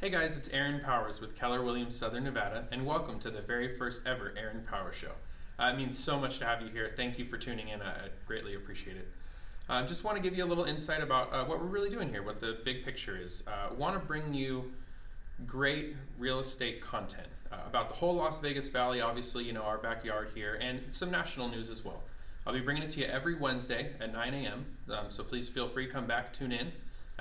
Hey guys, it's Aaron Powers with Keller Williams Southern Nevada, and welcome to the very first ever Aaron Powers Show. It means so much to have you here. Thank you for tuning in. I greatly appreciate it. Just want to give you a little insight about what we're really doing here, what the big picture is. Want to bring you great real estate content about the whole Las Vegas Valley, obviously, you know, our backyard here, and some national news as well. I'll be bringing it to you every Wednesday at 9 a.m., so please feel free to come back, tune in.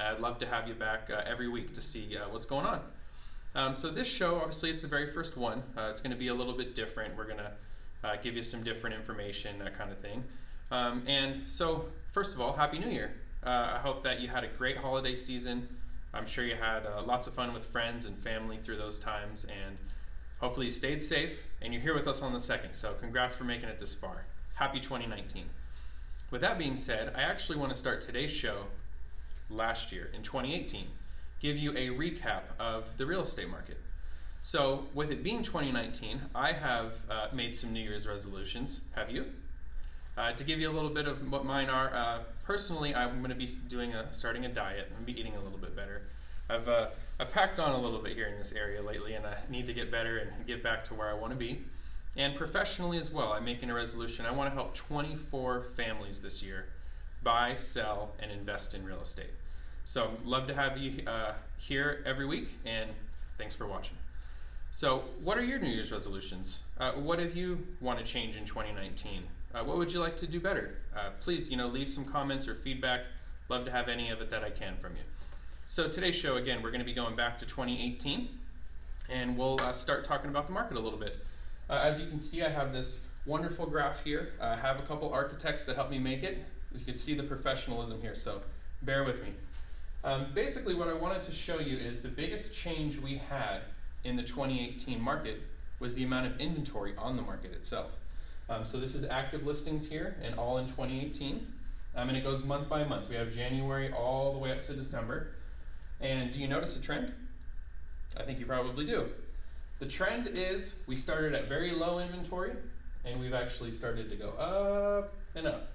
I'd love to have you back every week to see what's going on. So this show, obviously, it's the very first one. It's going to be a little bit different. We're going to give you some different information, that kind of thing. And so, first of all, Happy New Year. I hope that you had a great holiday season. I'm sure you had lots of fun with friends and family through those times, and hopefully you stayed safe, and you're here with us on the second. So congrats for making it this far. Happy 2019. With that being said, I actually want to start today's show last year in 2018, give you a recap of the real estate market. So with it being 2019, I have made some New Year's resolutions. Have you? To give you a little bit of what mine are, personally, I'm going to be starting a diet. I'm going to be eating a little bit better. I've packed on a little bit here in this area lately, and I need to get better and get back to where I want to be. And professionally as well, I'm making a resolution. I want to help 24 families this year buy, sell, and invest in real estate. So love to have you here every week, and thanks for watching. So what are your New Year's resolutions? What have you want to change in 2019? What would you like to do better? Please, leave some comments or feedback. Love to have any of it that I can from you. So today's show, again, we're going to be going back to 2018, and we'll start talking about the market a little bit. As you can see, I have this wonderful graph here. I have a couple architects that helped me make it. As you can see the professionalism here, so bear with me. Basically what I wanted to show you is the biggest change we had in the 2018 market was the amount of inventory on the market itself. So this is active listings here, and all in 2018. And it goes month by month. We have January all the way up to December. And do you notice a trend? I think you probably do. The trend is we started at very low inventory, and we've actually started to go up and up.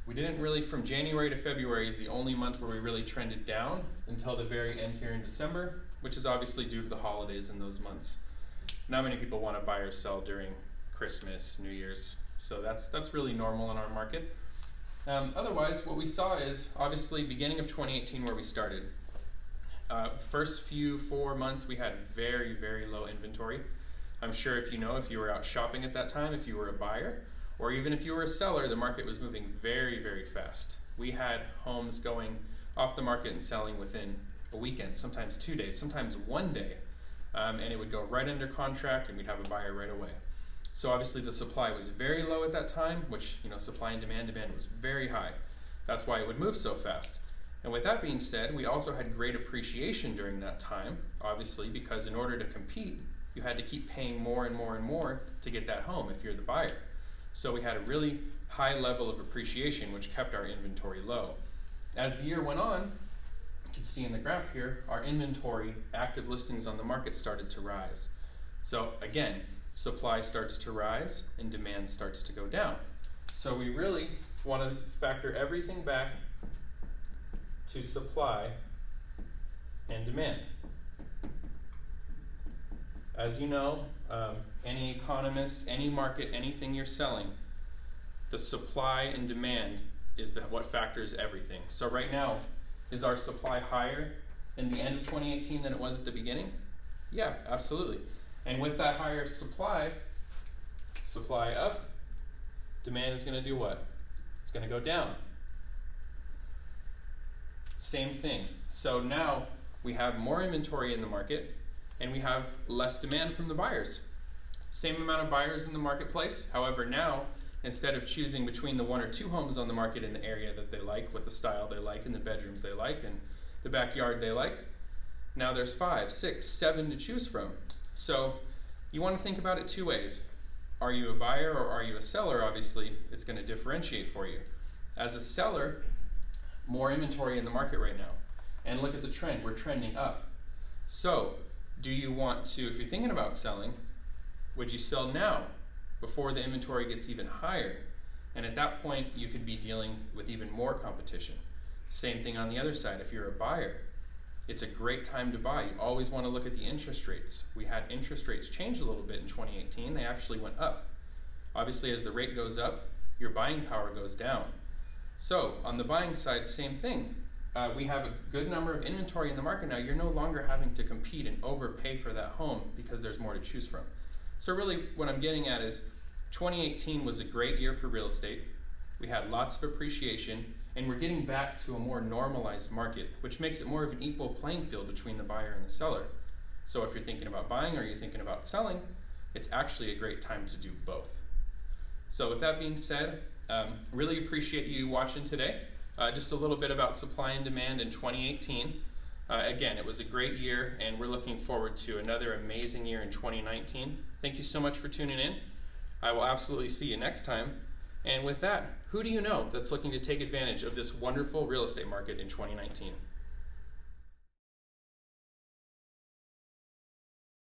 We didn't really, from January to February is the only month where we really trended down until the very end here in December, which is obviously due to the holidays in those months. Not many people want to buy or sell during Christmas, New Year's, so that's really normal in our market. Otherwise, what we saw is obviously beginning of 2018 where we started. First 4 months we had very, very low inventory. I'm sure if you were out shopping at that time, if you were a buyer, or even if you were a seller, the market was moving very, very fast. We had homes going off the market and selling within a weekend, sometimes 2 days, sometimes 1 day. And it would go right under contract and we'd have a buyer right away. So obviously the supply was very low at that time, which, supply and demand was very high. That's why it would move so fast. And with that being said, we also had great appreciation during that time, obviously, because in order to compete, you had to keep paying more and more and more to get that home if you're the buyer. So we had a really high level of appreciation, which kept our inventory low. As the year went on, you can see in the graph here, our inventory, active listings on the market started to rise. So again, supply starts to rise and demand starts to go down. So we really want to factor everything back to supply and demand. As you know, any economist, any market, anything you're selling, the supply and demand is what factors everything. So right now, is our supply higher in the end of 2018 than it was at the beginning? Yeah, absolutely. And with that higher supply up, demand is going to do what? It's going to go down. Same thing. So now we have more inventory in the market, and we have less demand from the buyers. Same amount of buyers in the marketplace. However, now, instead of choosing between the 1 or 2 homes on the market in the area that they like, with the style they like, and the bedrooms they like, and the backyard they like, now there's 5, 6, 7 to choose from. So you want to think about it 2 ways. Are you a buyer or are you a seller? Obviously, it's going to differentiate for you. As a seller, more inventory in the market right now. And look at the trend. We're trending up. So do you want to, if you're thinking about selling, would you sell now before the inventory gets even higher? And at that point, you could be dealing with even more competition. Same thing on the other side. If you're a buyer, it's a great time to buy. You always want to look at the interest rates. We had interest rates change a little bit in 2018. They actually went up. Obviously, as the rate goes up, your buying power goes down. So on the buying side, same thing. We have a good number of inventory in the market now. You're no longer having to compete and overpay for that home because there's more to choose from. So really what I'm getting at is 2018 was a great year for real estate. We had lots of appreciation, and we're getting back to a more normalized market, which makes it more of an equal playing field between the buyer and the seller. So if you're thinking about buying or you're thinking about selling, it's actually a great time to do both. So with that being said, really appreciate you watching today. Just a little bit about supply and demand in 2018. Again, it was a great year, and we're looking forward to another amazing year in 2019. Thank you so much for tuning in. I will absolutely see you next time. And with that, who do you know that's looking to take advantage of this wonderful real estate market in 2019?